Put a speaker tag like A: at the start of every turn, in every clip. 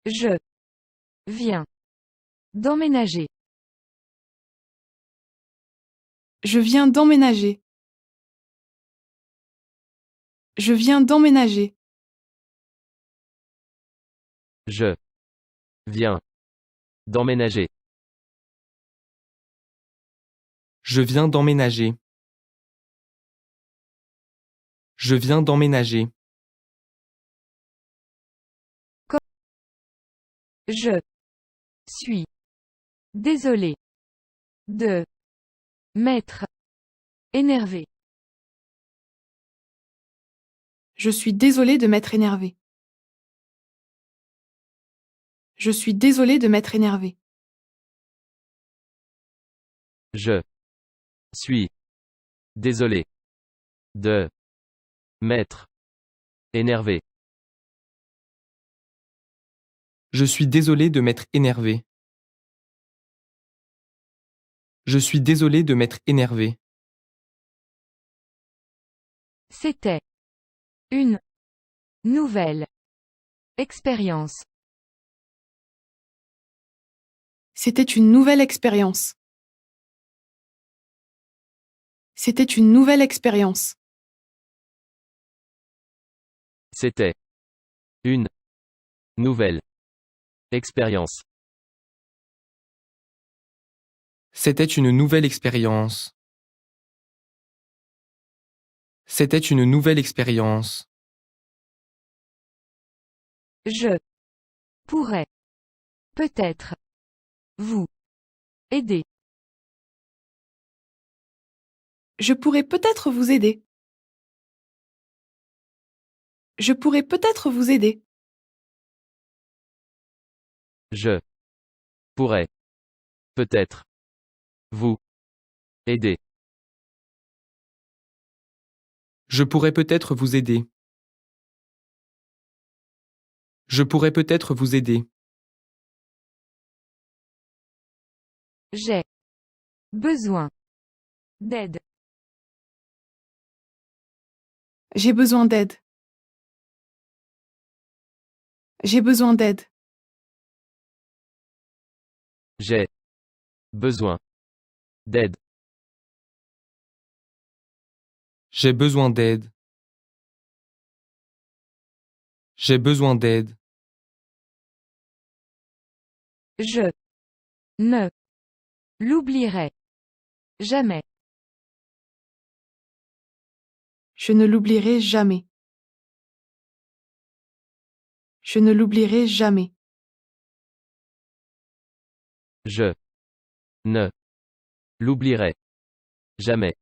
A: Je viens d'emménager.
B: Je viens d'emménager. Je viens d'emménager.
C: Je viens d'emménager.
D: Je viens d'emménager. Je viens d'emménager.
A: Je suis désolé de m'être énervé.
B: Je suis désolé de m'être énervé. Je suis désolé de m'être énervé.
C: Je suis désolé de m'être énervé.
D: Je suis désolé de m'être énervé. Je suis désolé de m'être énervé.
A: C'était une nouvelle expérience.
B: C'était une nouvelle expérience. C'était une nouvelle expérience.
C: C'était une nouvelle expérience.
D: C'était une nouvelle expérience. C'était une nouvelle expérience.
A: Je pourrais peut-être vous aider.
B: Je pourrais peut-être vous aider. Je pourrais peut-être vous aider.
C: Je pourrais peut-être vous aider.
D: Je pourrais peut-être vous aider. Je pourrais peut-être vous aider.
A: J'ai besoin d'aide.
B: J'ai besoin d'aide. J'ai besoin d'aide.
C: J'ai besoin d'aide.
D: J'ai besoin d'aide. J'ai besoin d'aide.
A: Je ne l'oublierai jamais.
B: Je ne l'oublierai jamais. Je ne l'oublierai jamais.
C: Je ne l'oublierai jamais.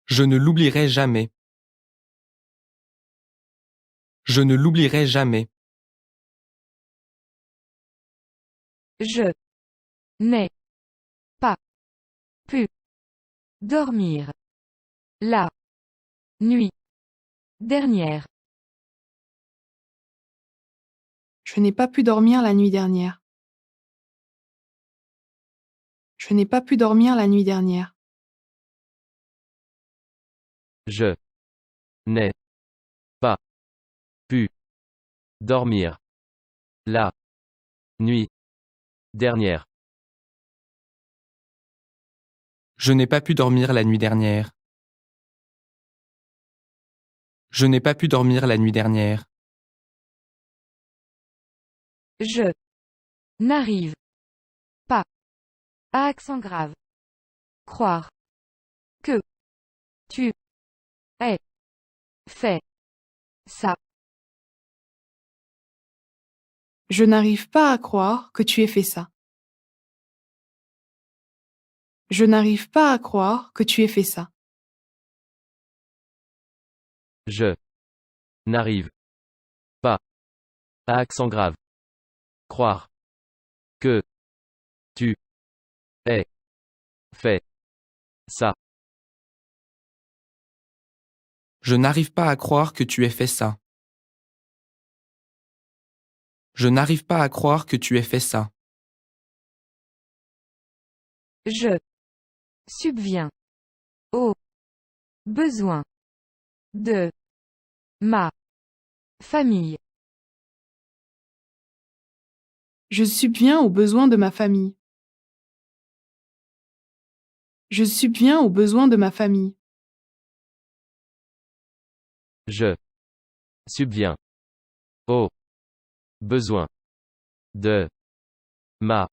D: Je ne l'oublierai jamais. Je ne l'oublierai jamais.
A: Je n'ai pas pu dormir la nuit dernière.
B: Je n'ai pas pu dormir la nuit dernière. Je n'ai pas pu dormir la nuit dernière.
C: Je n'ai pas pu dormir la nuit dernière.
D: Je n'ai pas pu dormir la nuit dernière. Je n'ai pas pu dormir la nuit dernière.
A: Je n'arrive pas, à accent grave, croire que tu aies fait ça.
B: Je n'arrive pas à croire que tu aies fait ça. Je n'arrive pas à croire que tu aies fait ça.
C: Je n'arrive pas, à accent grave, croire que tu aies fait ça.
D: Je n'arrive pas à croire que tu aies fait ça. Je n'arrive pas à croire que tu aies fait ça.
A: Je subviens aux besoins de ma famille.
B: Je subviens aux besoins de ma famille. Je subviens aux besoins de ma famille.
C: Je subviens aux besoins de ma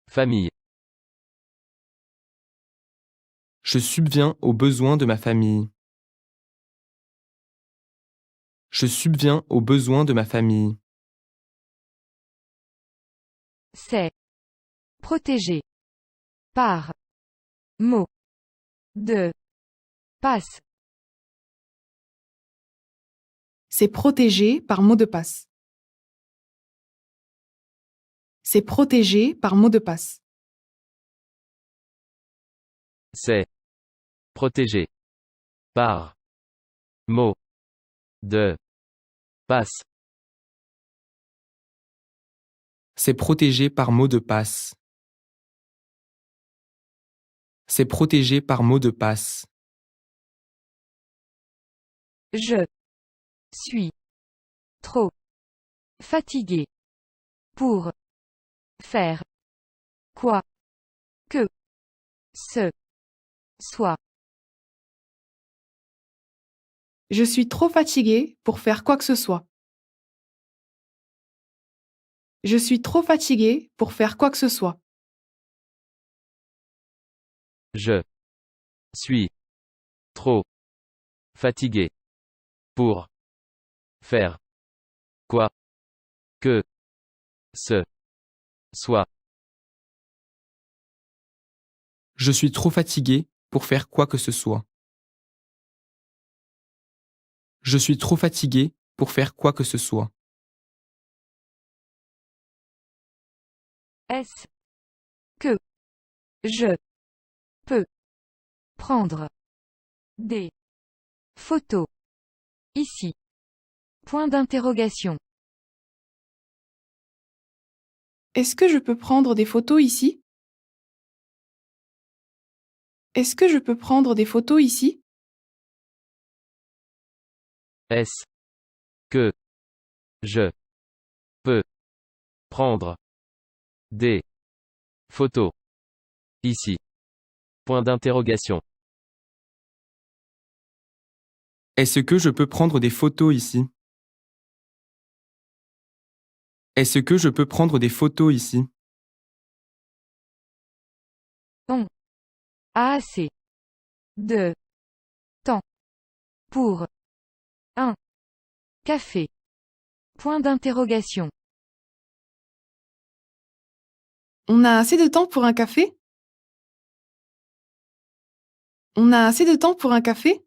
C: famille.
D: Je subviens aux besoins de ma famille. Je subviens aux besoins de ma famille.
A: C'est protégé par mot de passe.
B: C'est protégé par mot de passe. C'est protégé par mot de passe.
C: C'est protégé par mot de passe.
D: C'est protégé par mot de passe. C'est protégé par mot de passe.
A: Je suis trop fatigué pour faire quoi que ce soit.
B: Je suis trop fatigué pour faire quoi que ce soit. Je suis trop fatigué pour faire quoi que ce soit.
C: Je suis trop fatigué pour faire quoi que ce soit.
D: Je suis trop fatigué pour faire quoi que ce soit. Je suis trop fatigué pour faire quoi que ce soit.
A: Est-ce que je peux prendre des photos ici? Point d'interrogation.
B: Est-ce que je peux prendre des photos ici? Est-ce que je peux prendre des photos ici?
C: Est-ce que je peux prendre des photos ici? Point d'interrogation.
D: Est-ce que je peux prendre des photos ici? Est-ce que je peux prendre des photos ici?
A: On a assez de temps pour un café. Point d'interrogation.
B: On a assez de temps pour un café? On a assez de temps pour un café?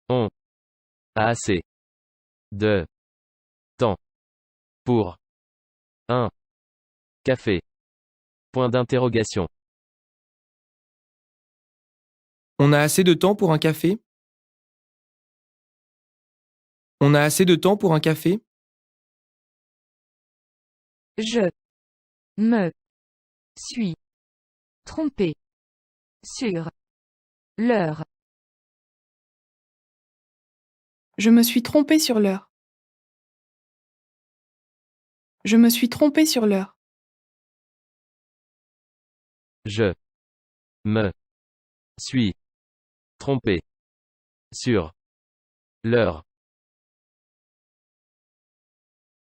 C: On a assez de temps pour un café. Point d'interrogation.
D: On a assez de temps pour un café? On a assez de temps pour un café?
A: Je me suis trompé sur l'heure.
B: Je me suis trompé sur l'heure. Je me suis trompé sur l'heure.
C: Je me suis trompé sur l'heure.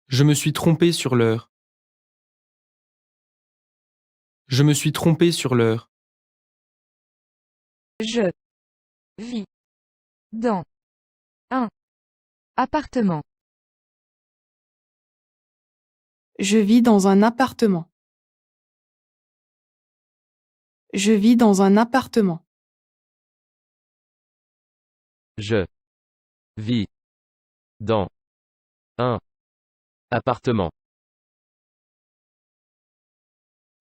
D: Je me suis trompé sur l'heure. Je me suis trompé sur l'heure.
A: Je vis dans un appartement.
B: Je vis dans un appartement. Je vis dans un appartement.
C: Je vis dans un appartement.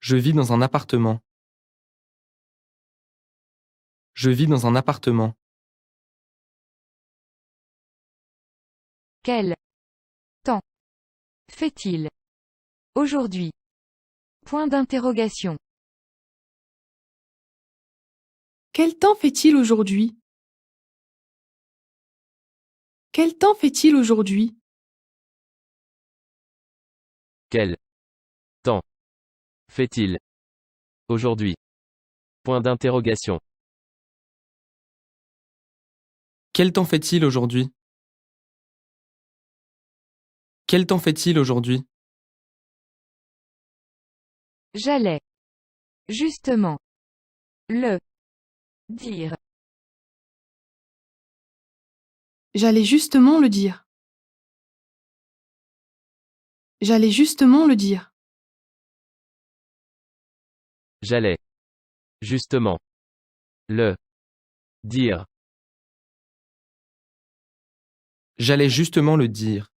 D: Je vis dans un appartement. Je vis dans un appartement.
A: Quel temps fait-il aujourd'hui? Point d'interrogation.
B: Quel temps fait-il aujourd'hui? Quel temps fait-il aujourd'hui?
C: Quel temps fait-il aujourd'hui? Point d'interrogation.
D: Quel temps fait-il aujourd'hui? Quel temps fait-il aujourd'hui?
A: J'allais justement le dire.
B: J'allais justement le dire. J'allais justement le dire.
C: J'allais justement le dire.
D: J'allais justement le dire.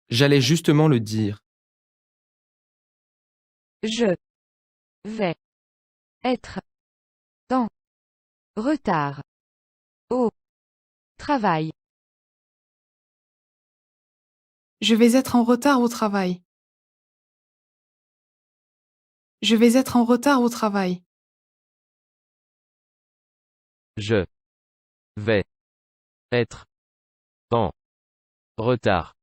D: J'allais justement le dire.
A: Je vais être en retard au travail.
B: Je vais être en retard au travail. Je vais être en retard au travail.
C: Je vais être en retard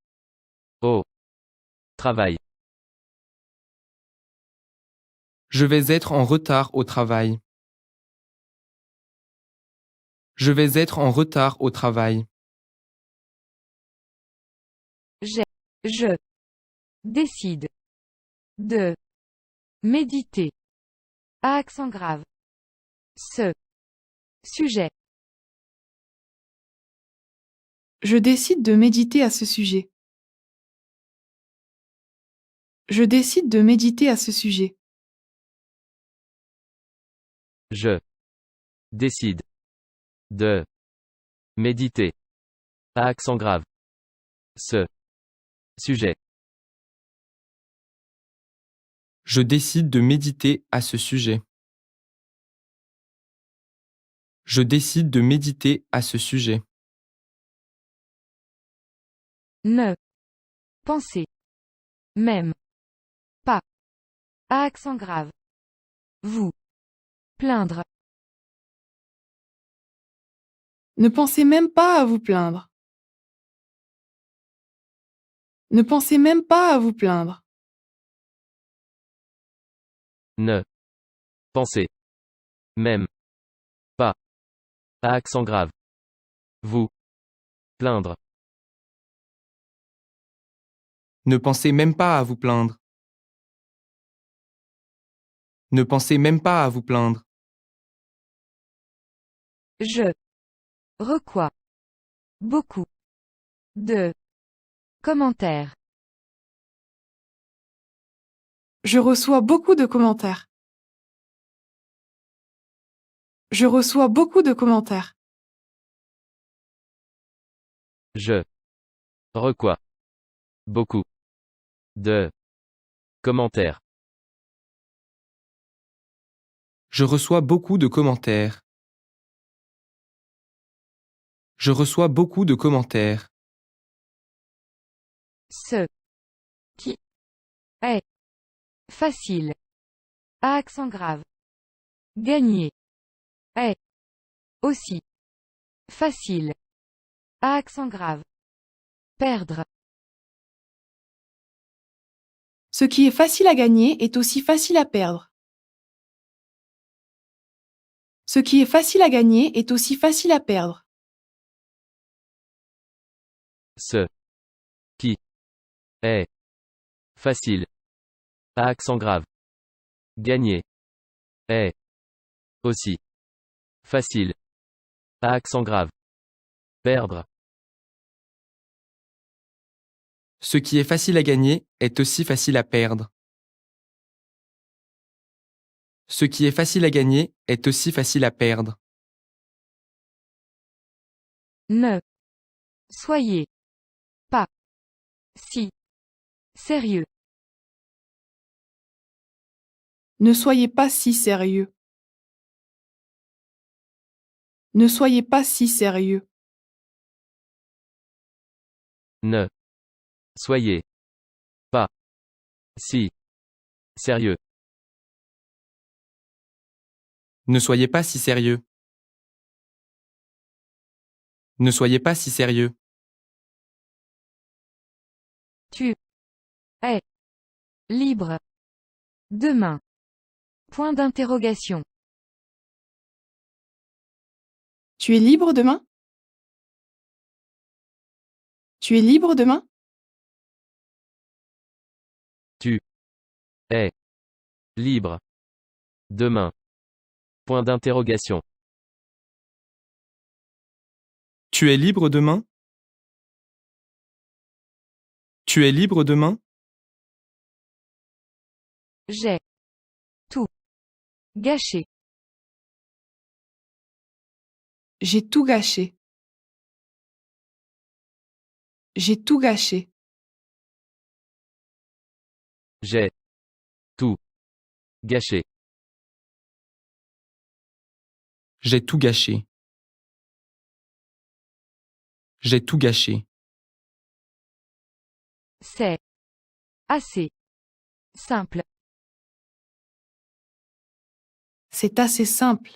C: au travail.
D: Je vais être en retard au travail. Je vais être en retard au travail.
A: Je décide de méditer à accent grave ce sujet.
B: Je décide de méditer à ce sujet. Je décide de méditer à ce sujet.
C: Je décide de méditer à accent grave ce sujet.
D: Je décide de méditer à ce sujet. Je décide de méditer à ce sujet.
A: Ne pensez même pas à accent grave. Vous plaindre.
B: Ne pensez même pas à vous plaindre. Ne pensez même pas à vous plaindre.
C: Ne pensez même pas à accent grave. Vous plaindre.
D: Ne pensez même pas à vous plaindre. Ne pensez même pas à vous plaindre.
A: Je reçois beaucoup de commentaires.
B: Je reçois beaucoup de commentaires. Je reçois beaucoup de commentaires.
C: Je reçois beaucoup de commentaires.
D: Je reçois beaucoup de commentaires. Je reçois beaucoup de commentaires.
A: Ce qui est facile à accent grave. Gagner est aussi facile à accent grave. Perdre.
B: Ce qui est facile à gagner est aussi facile à perdre. Ce qui est facile à gagner est aussi facile à perdre.
C: Ce qui est facile à accent grave. Gagner est aussi facile à accent grave. Perdre.
D: Ce qui est facile à gagner est aussi facile à perdre. Ce qui est facile à gagner est aussi facile à perdre.
A: Ne soyez pas si sérieux.
B: Ne soyez pas si sérieux. Ne soyez pas si sérieux.
C: Ne soyez pas si sérieux.
D: Ne soyez pas si sérieux. Ne soyez pas si sérieux.
A: Est. Libre. Demain. Point d'interrogation.
B: Tu es libre demain? Tu es libre demain?
C: Est. Libre. Demain. Point d'interrogation.
D: Tu es libre demain? Tu es libre demain?
A: J'ai. Tout. Gâché.
B: J'ai tout gâché. J'ai tout gâché.
C: J'ai. Tout. Gâché.
D: J'ai tout gâché. J'ai tout gâché.
A: C'est. Assez. Simple.
B: C'est assez simple.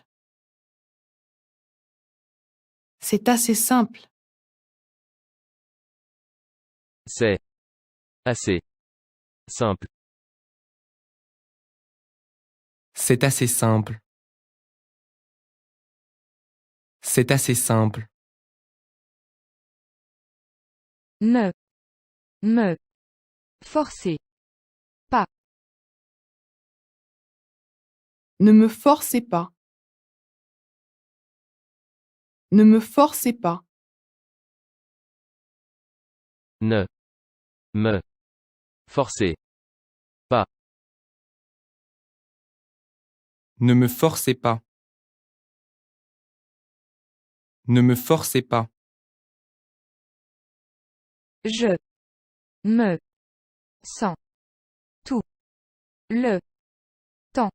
B: C'est assez simple.
C: C'est. Assez. Simple.
D: C'est assez simple. C'est assez simple.
A: Ne. Me. Forcer. Pas.
B: Ne me forcez pas. Ne me forcez pas.
C: Ne. Me. Forcer. Pas.
D: Ne me forcez pas. Ne me forcez pas.
A: Je. Me. Sens. Tout. Le. Temps.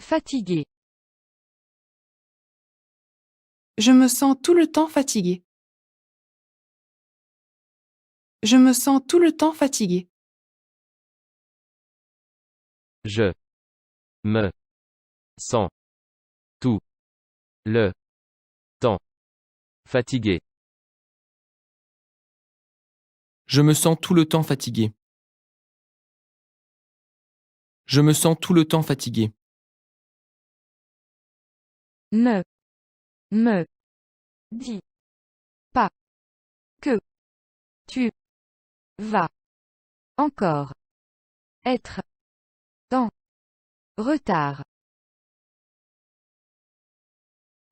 A: Fatigué.
B: Je me sens tout le temps fatigué. Je me sens tout le temps fatigué.
C: Je. Me. Sens. Tout. Le. Temps. Fatigué.
D: Je me sens tout le temps fatigué. Je me sens tout le temps fatigué.
A: Ne. Me. Dis. Pas. Que. Tu. Vas. Encore. Être. En. Retard.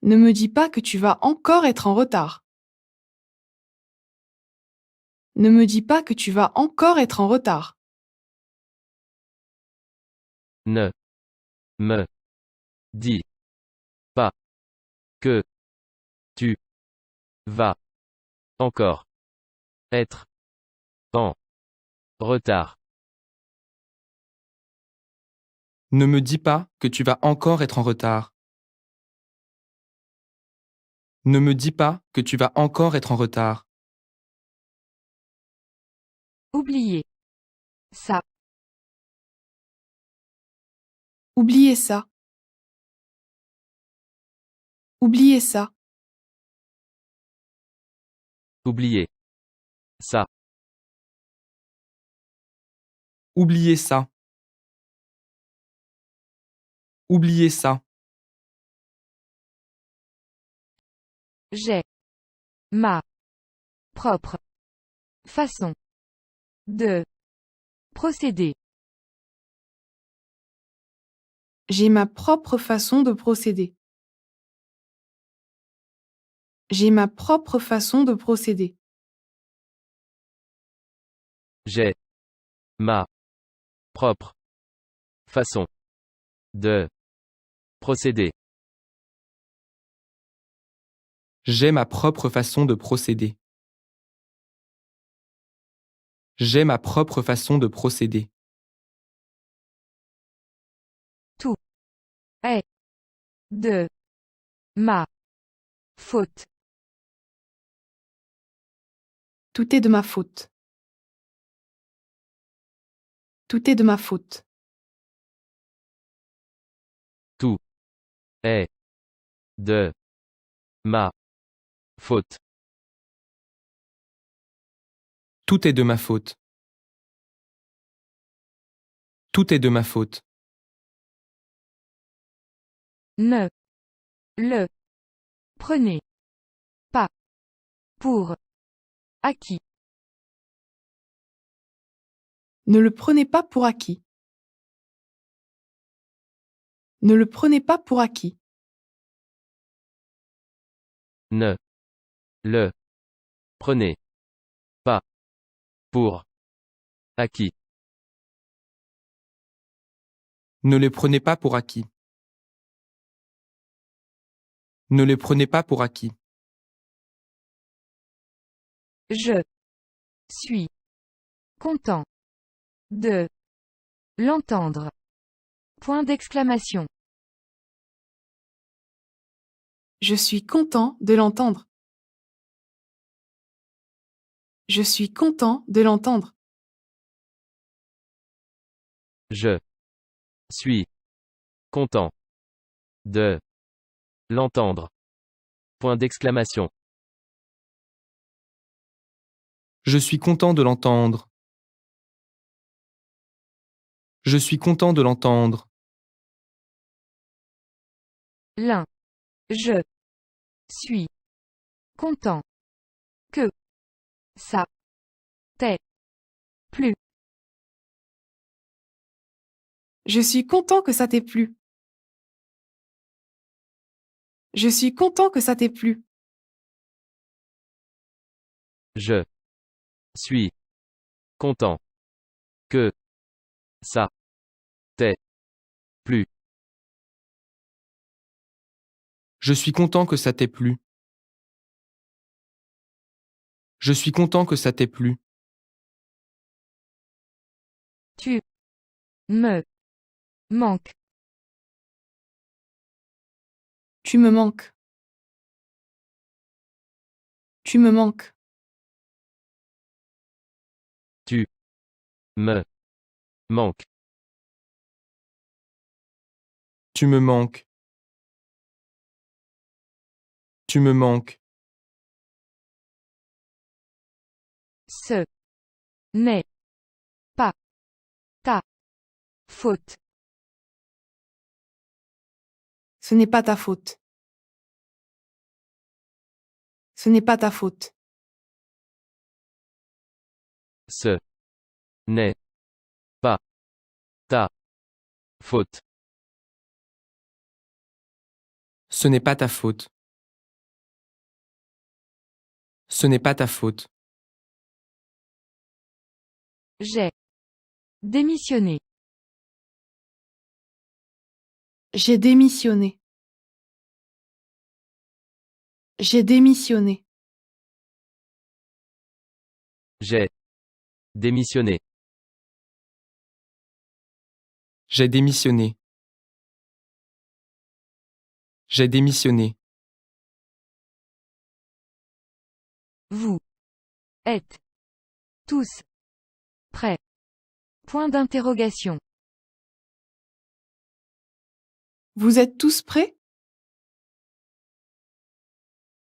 B: Ne me dis pas que tu vas encore être en retard. Ne me dis pas que tu vas encore être en retard.
C: Ne. Me. Dis. Pas. Que. Tu. Vas. Encore. Être. En. Retard.
D: Ne me dis pas que tu vas encore être en retard. Ne me dis pas que tu vas encore être en retard.
A: Oublier. Ça.
B: Oubliez ça. Oubliez ça.
C: Oublier. Ça.
D: Oubliez ça. Oubliez ça.
A: J'ai. Ma. Propre. Façon. De. Procéder.
B: J'ai ma propre façon de procéder. J'ai ma propre façon de procéder.
C: J'ai. Ma. Propre. Façon. De. Procéder.
D: J'ai ma propre façon de procéder. J'ai ma propre façon de procéder.
A: Tout. Est. De. Ma. Faute.
B: Tout est de ma faute. Tout est de ma faute.
C: Tout. Est. De. Ma. Faute.
D: Tout est de ma faute. Tout est de ma faute.
A: Ne le prenez pas pour acquis.
B: Ne le prenez pas pour acquis. Ne le prenez pas pour acquis.
C: Ne le prenez pas pour acquis.
D: Ne les prenez pas pour acquis. Ne les prenez pas pour acquis.
A: Je suis content de l'entendre. Point d'exclamation.
B: Je suis content de l'entendre. Je suis content de l'entendre.
C: Je suis content de l'entendre. Point d'exclamation.
D: Je suis content de l'entendre. Je suis content de l'entendre.
A: L'un. Je suis content que ça t'ait plu.
B: Je suis content que ça t'ait plu. Je suis content que ça t'ait plu.
C: Je suis content que ça t'ait plu.
D: Je suis content que ça t'ait plu. Je suis content que ça t'ait plu.
A: Tu me manques.
B: Tu me manques. Tu me manques.
C: Tu me manques.
D: Tu me manques. Tu me manques.
A: Ce n'est pas ta faute.
B: Ce n'est pas ta faute. Ce n'est pas ta faute.
C: Ce n'est pas ta faute.
D: Ce n'est pas ta faute. Ce n'est pas ta faute.
A: J'ai démissionné.
B: J'ai démissionné. J'ai démissionné.
C: J'ai démissionné.
D: J'ai démissionné. J'ai démissionné.
A: Vous êtes tous prêts. Point d'interrogation.
B: Vous êtes tous prêts?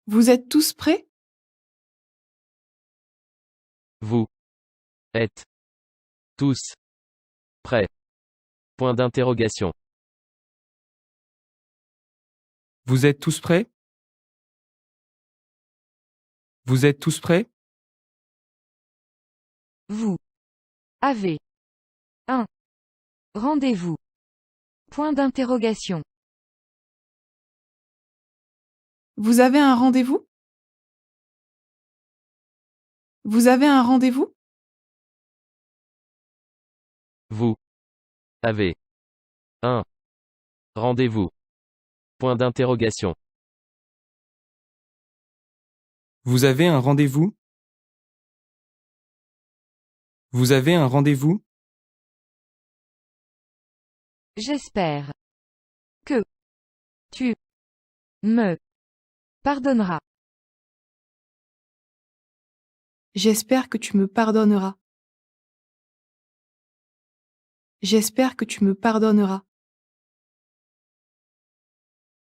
B: Vous êtes tous prêts?
C: Vous êtes tous prêts. Point d'interrogation.
D: Vous êtes tous prêts? Vous êtes tous prêts?
A: Vous avez un rendez-vous. Point d'interrogation.
B: Vous avez un rendez-vous? Vous avez un rendez-vous?
C: Vous avez un rendez-vous. Point d'interrogation.
D: Vous avez un rendez-vous? Vous avez un rendez-vous?
A: J'espère que tu me pardonneras.
B: J'espère que tu me pardonneras. J'espère que tu me pardonneras.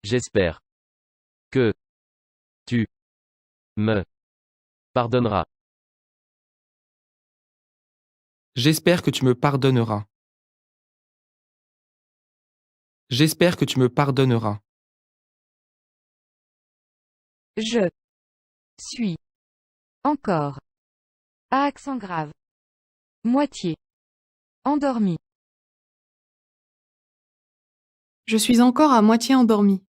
C: J'espère que tu me pardonneras.
D: J'espère que tu me pardonneras. J'espère que tu me pardonneras.
A: Je suis encore à accent grave. Moitié endormi.
B: Je suis encore à moitié endormi.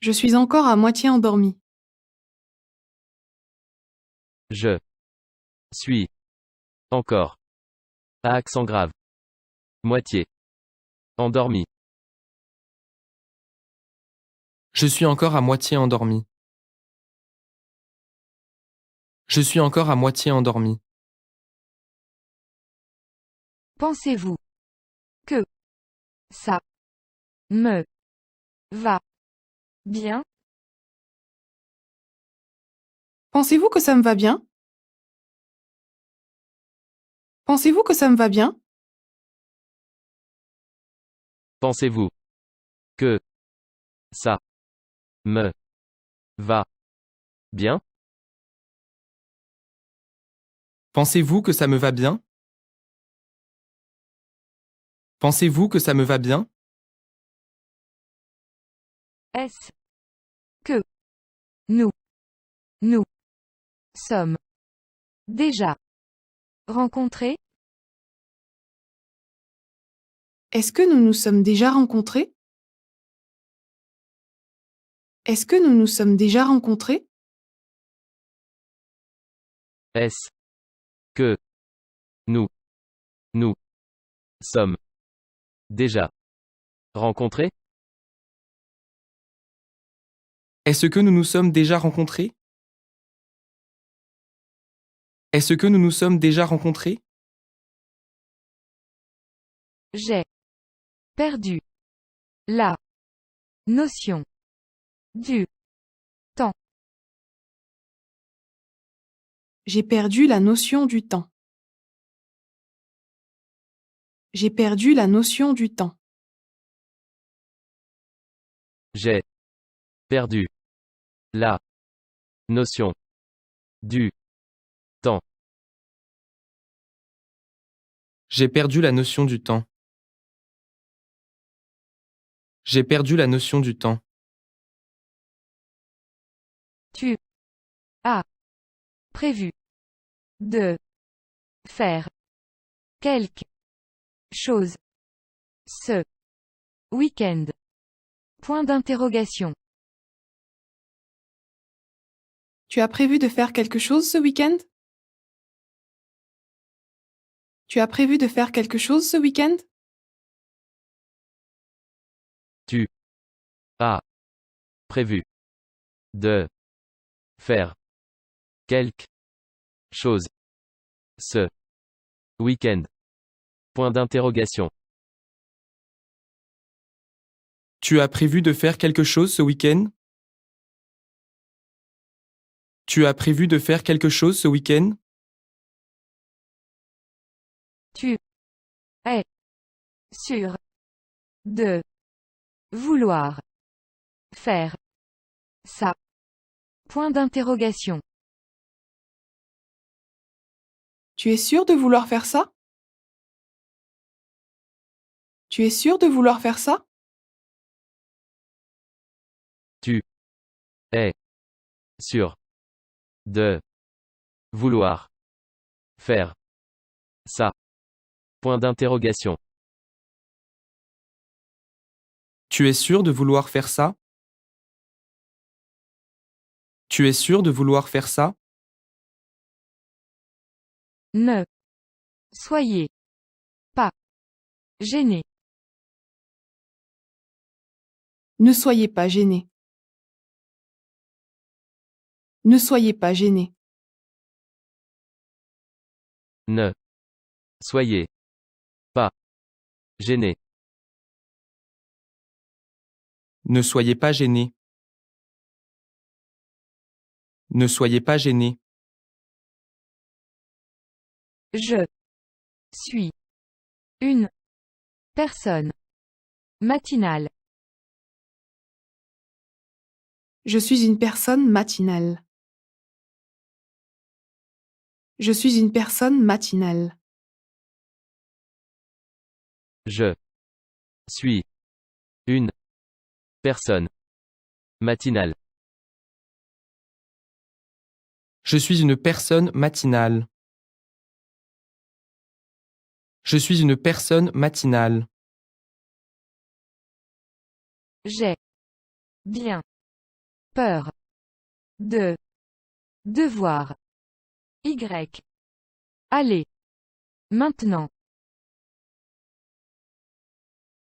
B: Je suis encore à moitié endormi.
C: Je suis encore à accent grave. Moitié endormi.
D: Je suis encore à moitié endormi. Je suis encore à moitié endormi.
A: Pensez-vous que ça me va bien?
B: Pensez-vous que ça me va bien? Pensez-vous que ça me va bien?
C: Pensez-vous que ça me va bien?
D: Pensez-vous que ça me va bien? Pensez-vous que ça me va bien?
A: Est-ce que nous sommes déjà rencontrés?
B: Est-ce que nous nous sommes déjà rencontrés? Est-ce que nous nous sommes déjà rencontrés?
C: Est-ce que nous sommes déjà rencontrés?
D: Est-ce que nous nous sommes déjà rencontrés? Est-ce que nous nous sommes déjà rencontrés?
A: J'ai perdu la notion du temps.
B: J'ai perdu la notion du temps. J'ai perdu la notion du temps.
C: J'ai perdu la notion du temps.
D: J'ai perdu la notion du temps. J'ai perdu la notion du temps.
A: Tu as prévu de faire quelque chose ce week-end? Point d'interrogation.
B: Tu as prévu de faire quelque chose ce week-end? Tu as prévu de faire quelque chose ce week-end?
C: Tu as prévu de faire quelque chose ce week-end? Point d'interrogation.
D: Tu as prévu de faire quelque chose ce week-end? Tu as prévu de faire quelque chose ce week-end?
A: Tu es sûr de vouloir faire ça? Point d'interrogation.
B: Tu es sûr de vouloir faire ça? Tu es sûr de vouloir faire ça?
C: Tu es sûr de vouloir faire ça? Point d'interrogation.
D: Tu es sûr de vouloir faire ça? Tu es sûr de vouloir faire ça?
A: Ne soyez pas gêné.
B: Ne soyez pas gêné. Ne soyez pas gêné.
C: Ne soyez pas gêné.
D: Ne soyez pas gêné. Ne soyez pas gêné.
A: Je suis une personne matinale.
B: Je suis une personne matinale. Je suis une personne matinale.
C: Je suis une personne matinale.
D: Je suis une personne matinale. Je suis une personne matinale.
A: J'ai bien peur de devoir Y aller maintenant.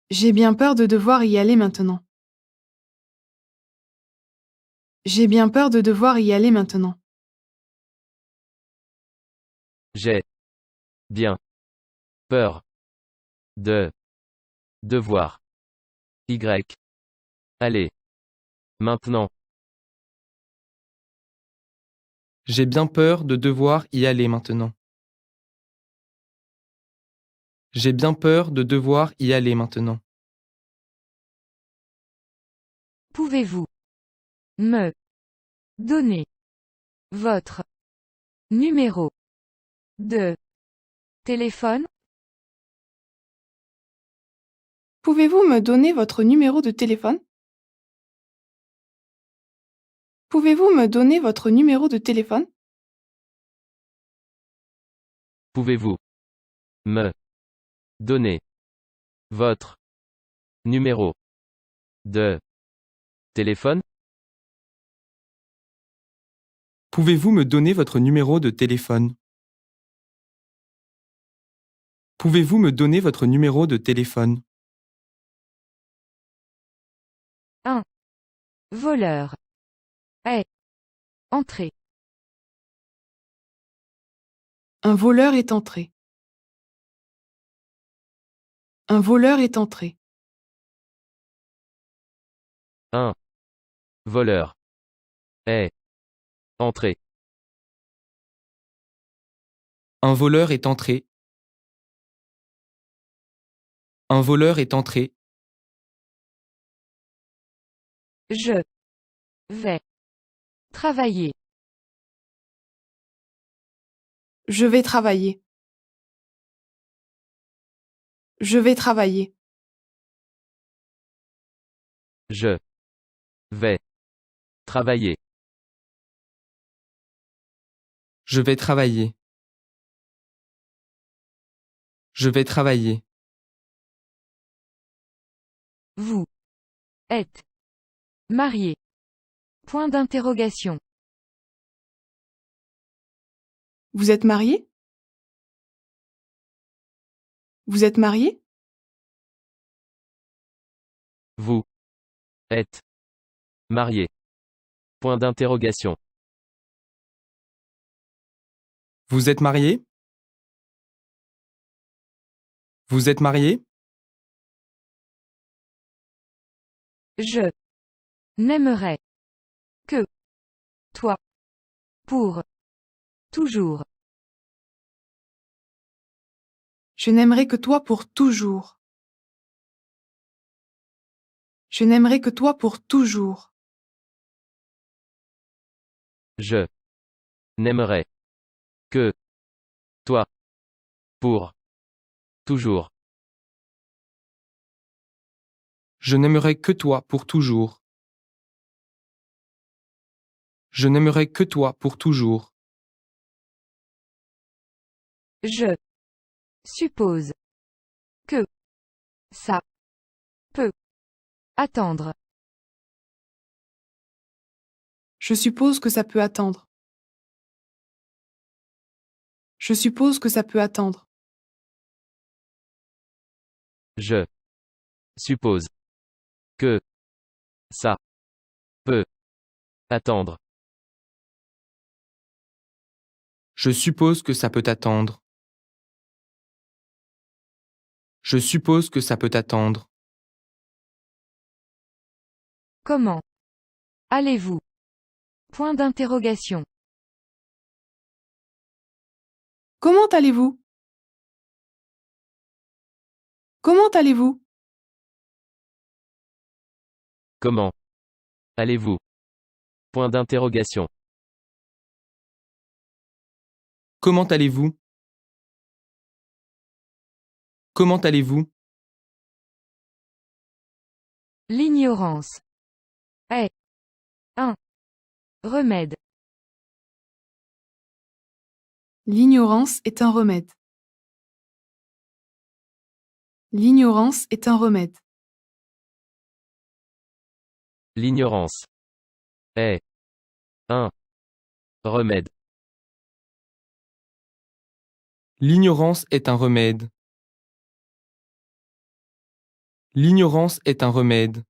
B: J'ai bien peur de devoir y aller maintenant. J'ai bien peur de devoir y aller maintenant.
C: J'ai bien peur de devoir Y aller maintenant.
D: J'ai bien peur de devoir y aller maintenant. J'ai bien peur de devoir y aller maintenant.
A: Pouvez-vous me donner votre numéro de téléphone?
B: Pouvez-vous me donner votre numéro de téléphone? Pouvez-vous me donner votre numéro de téléphone?
C: Pouvez-vous me donner votre numéro de téléphone?
D: Pouvez-vous me donner votre numéro de téléphone? Pouvez-vous me donner votre numéro de téléphone?
A: Un voleur est entré.
B: Un voleur est entré. Un voleur est entré.
C: Un voleur est entré.
D: Un voleur est entré. Un voleur est entré.
A: Je vais travailler.
B: Je vais travailler. Je vais travailler.
C: Je vais travailler.
D: Je vais travailler. Je vais travailler.
A: Vous êtes marié. Point d'interrogation.
B: Vous êtes marié? Vous êtes marié?
C: Vous êtes marié. Point d'interrogation.
D: Vous êtes marié? Vous êtes marié?
A: Je n'aimerais que toi pour toujours.
B: Je n'aimerai que toi pour toujours. Je n'aimerai que toi pour toujours.
C: Je n'aimerais que toi pour toujours.
D: Je n'aimerai que toi pour toujours. Je n'aimerai que toi pour toujours.
A: Je suppose que ça peut attendre.
B: Je suppose que ça peut attendre. Je suppose que ça peut attendre.
C: Je suppose que ça peut attendre.
D: Je suppose que ça peut attendre. Je suppose que ça peut attendre.
A: Comment allez-vous? Point d'interrogation.
B: Comment allez-vous? Comment allez-vous?
C: Comment allez-vous? Point d'interrogation.
D: Comment allez-vous? Comment allez-vous?
A: L'ignorance est un remède.
B: L'ignorance est un remède. L'ignorance est un remède.
C: L'ignorance est un remède.
D: L'ignorance est un remède. L'ignorance est un remède.